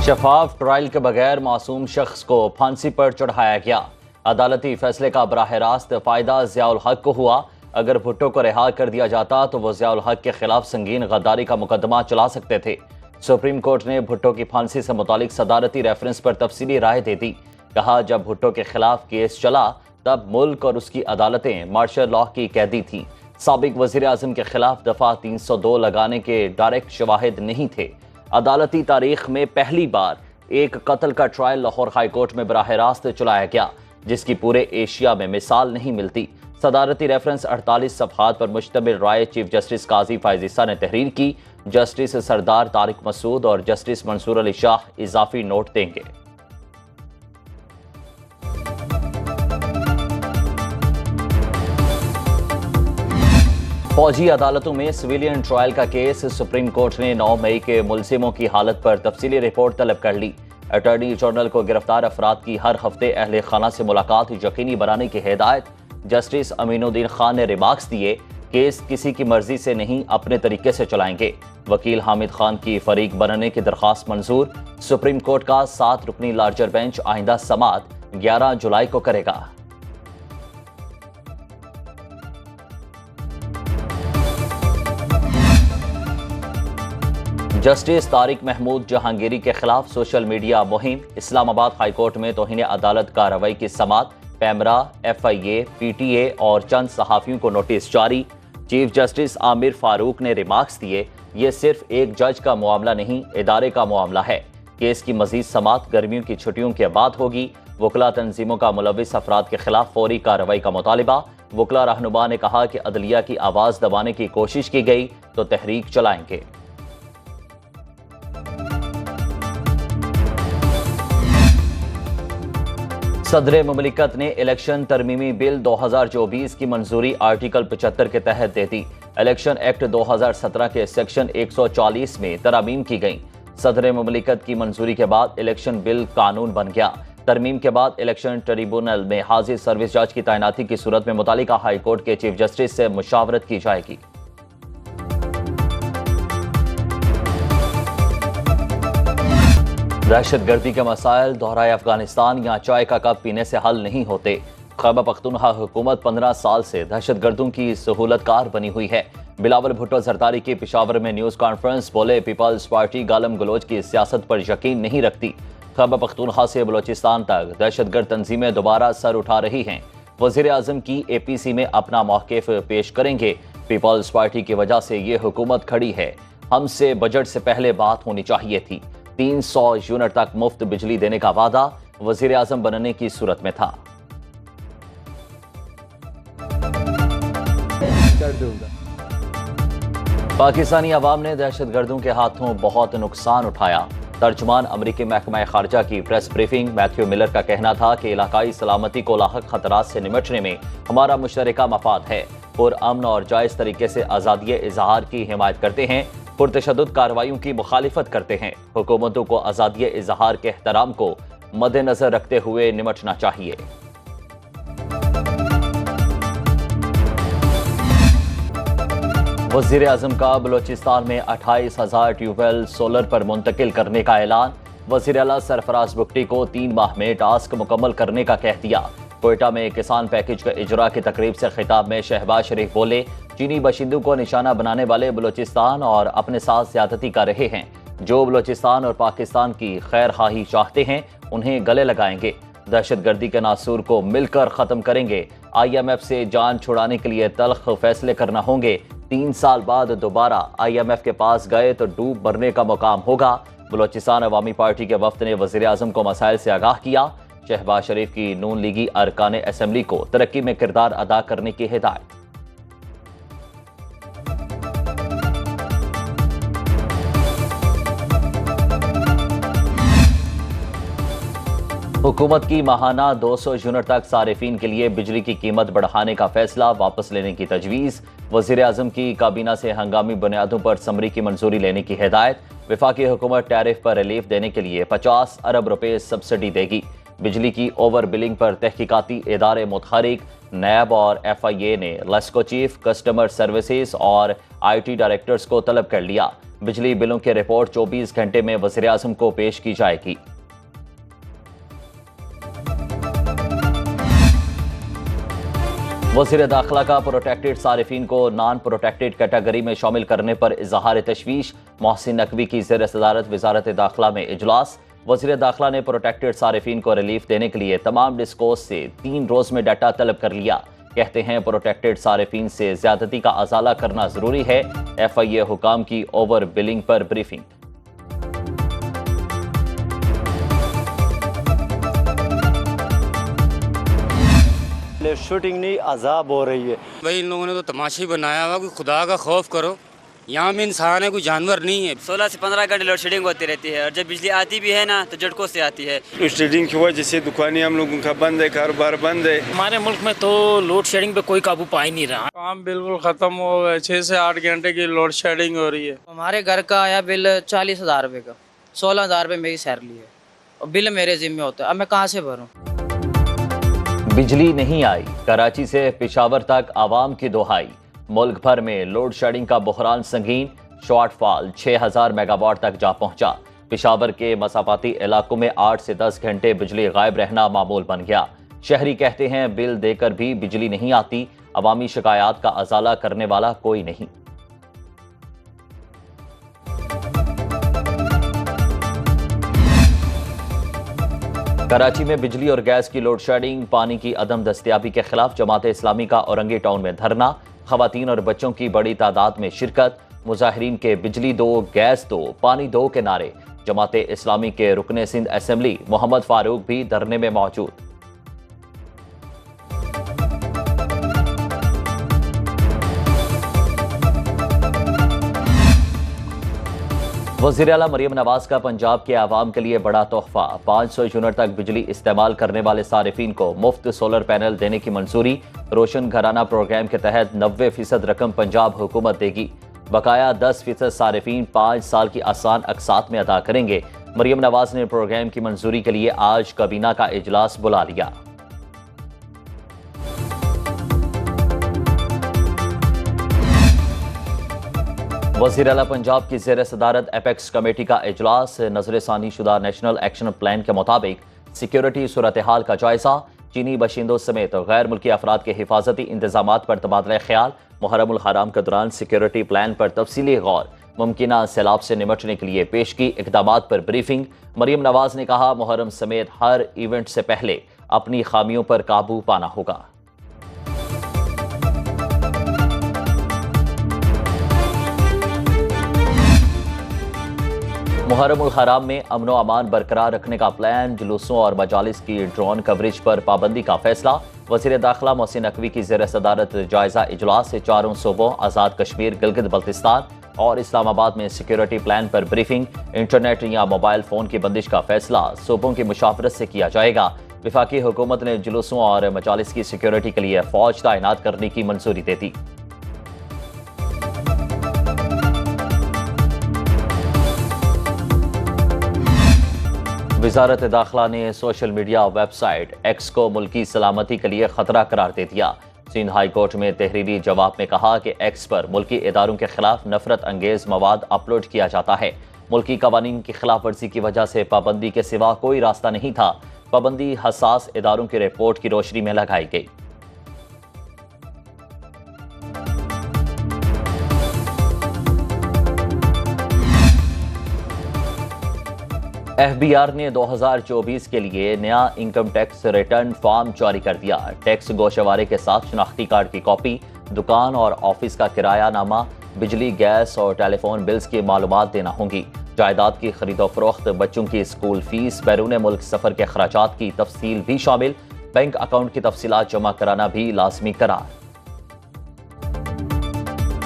شفاف ٹرائل کے بغیر معصوم شخص کو پھانسی پر چڑھایا گیا۔ عدالتی فیصلے کا براہ راست فائدہ ضیاء الحق کو ہوا۔ اگر بھٹو کو رہا کر دیا جاتا تو وہ ضیاء الحق کے خلاف سنگین غداری کا مقدمہ چلا سکتے تھے۔ سپریم کورٹ نے بھٹو کی پھانسی سے متعلق صدارتی ریفرنس پر تفصیلی رائے دے دی۔ کہا جب بھٹو کے خلاف کیس چلا تب ملک اور اس کی عدالتیں مارشل لاء کی قیدی تھیں۔ سابق وزیر اعظم کے خلاف دفعہ 302 لگانے کے ڈائریکٹ شواہد نہیں تھے۔ عدالتی تاریخ میں پہلی بار ایک قتل کا ٹرائل لاہور ہائی کورٹ میں براہ راست چلایا گیا، جس کی پورے ایشیا میں مثال نہیں ملتی۔ صدارتی ریفرنس 48 صفحات پر مشتمل رائے چیف جسٹس قاضی فائز عیسیٰ نے تحریر کی۔ جسٹس سردار طارق مسعود اور جسٹس منصور علی شاہ اضافی نوٹ دیں گے۔ فوجی عدالتوں میں سویلین ٹرائل کا کیس، سپریم کورٹ نے 9 مئی کے ملزموں کی حالت پر تفصیلی رپورٹ طلب کر لی۔ اٹارنی جنرل کو گرفتار افراد کی ہر ہفتے اہل خانہ سے ملاقات یقینی بنانے کی ہدایت۔ جسٹس امین الدین خان نے ریمارکس دیے، کیس کسی کی مرضی سے نہیں، اپنے طریقے سے چلائیں گے۔ وکیل حامد خان کی فریق بننے کی درخواست منظور۔ سپریم کورٹ کا 7 رکنی لارجر بینچ آئندہ سماعت 11 جولائی کو کرے گا۔ جسٹس طارق محمود جہانگیری کے خلاف سوشل میڈیا مہم، اسلام آباد ہائی کورٹ میں توہین عدالت کارروائی کی سماعت، PEMRA, F I A, P T A اور چند صحافیوں کو نوٹس جاری۔ چیف جسٹس عامر فاروق نے ریمارکس دیے، یہ صرف ایک جج کا معاملہ نہیں، ادارے کا معاملہ ہے۔ کیس کی مزید سماعت گرمیوں کی چھٹیوں کے بعد ہوگی۔ وکلا تنظیموں کا ملوث افراد کے خلاف فوری کارروائی کا مطالبہ۔ وکلا رہنما نے کہا کہ عدلیہ کی آواز دبانے کی کوشش کی گئی تو تحریک چلائیں گے۔ صدر مملکت نے الیکشن ترمیمی بل 2024 کی منظوری آرٹیکل 75 کے تحت دے دی۔ الیکشن ایکٹ 2017 کے سیکشن 140 میں ترامیم کی گئیں۔ صدر مملکت کی منظوری کے بعد الیکشن بل قانون بن گیا۔ ترمیم کے بعد الیکشن ٹریبونل میں حاضر سروس جج کی تعیناتی کی صورت میں متعلقہ ہائی کورٹ کے چیف جسٹس سے مشاورت کی جائے گی۔ دہشت گردی کے مسائل دہرائے افغانستان یا چائے کا کپ پینے سے حل نہیں ہوتے۔ خیبر پختونخوا حکومت 15 سال سے دہشت گردوں کی سہولت کار بنی ہوئی ہے۔ بلاول بھٹو زرداری کی پشاور میں نیوز کانفرنس، بولے پیپلز پارٹی گالم گلوچ کی سیاست پر یقین نہیں رکھتی۔ خیبر پختونخوا سے بلوچستان تک دہشت گرد تنظیمیں دوبارہ سر اٹھا رہی ہیں۔ وزیر اعظم کی اے پی سی میں اپنا موقف پیش کریں گے۔ پیپلز پارٹی کی وجہ سے یہ حکومت کھڑی ہے، ہم سے بجٹ سے پہلے بات ہونی چاہیے تھی۔ 300 یونٹ تک مفت بجلی دینے کا وعدہ وزیر اعظم بننے کی صورت میں تھا۔ پاکستانی عوام نے دہشت گردوں کے ہاتھوں بہت نقصان اٹھایا۔ ترجمان امریکی محکمہ خارجہ کی پریس بریفنگ، میتھیو ملر کا کہنا تھا کہ علاقائی سلامتی کو لاحق خطرات سے نمٹنے میں ہمارا مشترکہ مفاد ہے۔ پرامن اور جائز طریقے سے آزادی اظہار کی حمایت کرتے ہیں، پرتشدد کارروائیوں کی مخالفت کرتے ہیں۔ حکومتوں کو آزادی اظہار کے احترام کو مد نظر رکھتے ہوئے نمٹنا چاہیے۔ وزیر اعظم کا بلوچستان میں 28,000 ٹیوب ویل سولر پر منتقل کرنے کا اعلان۔ وزیر اعلیٰ سرفراز بگٹی کو 3 ماہ میں ٹاسک مکمل کرنے کا کہہ دیا۔ کوئٹہ میں کسان پیکج کا اجرا کی تقریب سے خطاب میں شہباز شریف بولے، چینی باشندوں کو نشانہ بنانے والے بلوچستان اور اپنے ساتھ زیادتی کر رہے ہیں۔ جو بلوچستان اور پاکستان کی خیر خواہی چاہتے ہیں انہیں گلے لگائیں گے۔ دہشت گردی کے ناسور کو مل کر ختم کریں گے۔ آئی ایم ایف سے جان چھڑانے کے لیے تلخ فیصلے کرنا ہوں گے۔ 3 سال بعد دوبارہ آئی ایم ایف کے پاس گئے تو ڈوب مرنے کا مقام ہوگا۔ بلوچستان عوامی پارٹی کے وفد نے وزیر اعظم کو مسائل سے آگاہ کیا۔ شہباز شریف کی نون لیگی ارکان اسمبلی کو ترقی میں کردار ادا کرنے کی ہدایت۔ حکومت کی ماہانہ 200 یونٹ تک صارفین کے لیے بجلی کی قیمت بڑھانے کا فیصلہ واپس لینے کی تجویز۔ وزیر اعظم کی کابینہ سے ہنگامی بنیادوں پر سمری کی منظوری لینے کی ہدایت۔ وفاقی حکومت ٹیرف پر ریلیف دینے کے لیے 50 ارب روپے سبسڈی دے گی۔ بجلی کی اوور بلنگ پر تحقیقاتی ادارے متحرک، نیب اور FIA نے لیسکو چیف، کسٹمر سروسز اور IT ڈائریکٹرز کو طلب کر لیا۔ بجلی بلوں کی رپورٹ 24 گھنٹے میں وزیراعظم کو پیش کی جائے گی۔ وزیر داخلہ کا پروٹیکٹڈ صارفین کو نان پروٹیکٹڈ کیٹیگری میں شامل کرنے پر اظہار تشویش۔ محسن نقوی کی زیر صدارت وزارت داخلہ میں اجلاس۔ وزیر داخلہ نے پروٹیکٹڈ صارفین کو ریلیف دینے کے لیے تمام ڈسکوز سے 3 روز میں ڈیٹا طلب کر لیا۔ کہتے ہیں پروٹیکٹڈ صارفین سے زیادتی کا ازالہ کرنا ضروری ہے۔ FIA حکام کی اوور بلنگ پر بریفنگ۔ شوٹنگ نہیں عذاب ہو رہی ہے بھائی ان لوگوں نے تو تماشا ہی بنایا ہوا کہ خدا کا خوف کرو، یہاں میں انسان ہے، کوئی جانور نہیں ہے۔ 16 سے 15 گھنٹے لوڈ شیڈنگ ہوتی رہتی ہے، اور جب بجلی آتی بھی ہے نا تو جھٹکوں سے آتی ہے۔ لوڈ شیڈنگ کی وجہ سے دکانیں ہم لوگوں کا بند ہے، کاروبار بند ہے۔ ہمارے ملک میں تو لوڈ شیڈنگ پہ کوئی قابو پا ہی نہیں رہا۔ کام بالکل ختم ہو گئے، 6 سے 8 گھنٹے کی لوڈ شیڈنگ ہو رہی ہے۔ ہمارے گھر کا آیا بل 40,000 روپے کا، 16,000 روپے میری سیلری ہے اور بل میرے ذمہ ہوتا ہے، اب میں کہاں سے بھروں؟ بجلی نہیں آئی، کراچی سے پشاور تک عوام کی دہائی۔ ملک بھر میں لوڈ شیڈنگ کا بحران سنگین، شارٹ فال 6,000 میگا واٹ تک جا پہنچا۔ پشاور کے مسافاتی علاقوں میں 8 سے 10 گھنٹے بجلی غائب رہنا معمول بن گیا۔ شہری کہتے ہیں بل دے کر بھی بجلی نہیں آتی، عوامی شکایات کا ازالہ کرنے والا کوئی نہیں۔ کراچی میں بجلی اور گیس کی لوڈ شیڈنگ، پانی کی عدم دستیابی کے خلاف جماعت اسلامی کا اورنگی ٹاؤن میں دھرنا، خواتین اور بچوں کی بڑی تعداد میں شرکت، مظاہرین کے بجلی دو، گیس دو، پانی دو کے نعرے۔ جماعت اسلامی کے رکن سندھ اسمبلی محمد فاروق بھی دھرنے میں موجود۔ وزیر اعلیٰ مریم نواز کا پنجاب کے عوام کے لیے بڑا تحفہ، 500 یونٹ تک بجلی استعمال کرنے والے صارفین کو مفت سولر پینل دینے کی منظوری۔ روشن گھرانہ پروگرام کے تحت 90% رقم پنجاب حکومت دے گی، بقایا 10% صارفین 5 سال کی آسان اقساط میں ادا کریں گے۔ مریم نواز نے پروگرام کی منظوری کے لیے آج کابینہ کا اجلاس بلا لیا۔ وزیر اعلیٰ پنجاب کی زیر صدارت ایپیکس کمیٹی کا اجلاس، نظر ثانی شدہ نیشنل ایکشن پلان کے مطابق سیکیورٹی صورتحال کا جائزہ، چینی باشندوں سمیت غیر ملکی افراد کے حفاظتی انتظامات پر تبادلہ خیال، محرم الحرام کے دوران سیکیورٹی پلان پر تفصیلی غور، ممکنہ سیلاب سے نمٹنے کے لیے پیش کی اقدامات پر بریفنگ۔ مریم نواز نے کہا محرم سمیت ہر ایونٹ سے پہلے اپنی خامیوں پر قابو پانا ہوگا۔ محرم الحرام میں امن و امان برقرار رکھنے کا پلان، جلوسوں اور مجالس کی ڈرون کوریج پر پابندی کا فیصلہ۔ وزیر داخلہ محسن نقوی کی زیر صدارت جائزہ اجلاس سے چاروں صوبوں آزاد کشمیر، گلگت بلتستان اور اسلام آباد میں سیکیورٹی پلان پر بریفنگ۔ انٹرنیٹ یا موبائل فون کی بندش کا فیصلہ صوبوں کی مشاورت سے کیا جائے گا۔ وفاقی حکومت نے جلوسوں اور مجالس کی سیکیورٹی کے لیے فوج تعینات کرنے کی منظوری دے دی۔ وزارت داخلہ نے social media website X کو ملکی سلامتی کے لیے خطرہ قرار دے دیا۔ سندھ ہائی کورٹ میں تحریری جواب میں کہا کہ ایکس پر ملکی اداروں کے خلاف نفرت انگیز مواد اپلوڈ کیا جاتا ہے۔ ملکی قوانین کی خلاف ورزی کی وجہ سے پابندی کے سوا کوئی راستہ نہیں تھا۔ پابندی حساس اداروں کی رپورٹ کی روشنی میں لگائی گئی۔ FBR نے 2024 کے لیے نیا انکم ٹیکس ریٹرن فارم جاری کر دیا۔ ٹیکس گوشوارے کے ساتھ شناختی کارڈ کی کاپی، دکان اور آفس کا کرایہ نامہ، بجلی، گیس اور ٹیلی فون بلز کی معلومات دینا ہوں گی۔ جائیداد کی خرید و فروخت، بچوں کی اسکول فیس، بیرون ملک سفر کے اخراجات کی تفصیل بھی شامل، بینک اکاؤنٹ کی تفصیلات جمع کرانا بھی لازمی قرار۔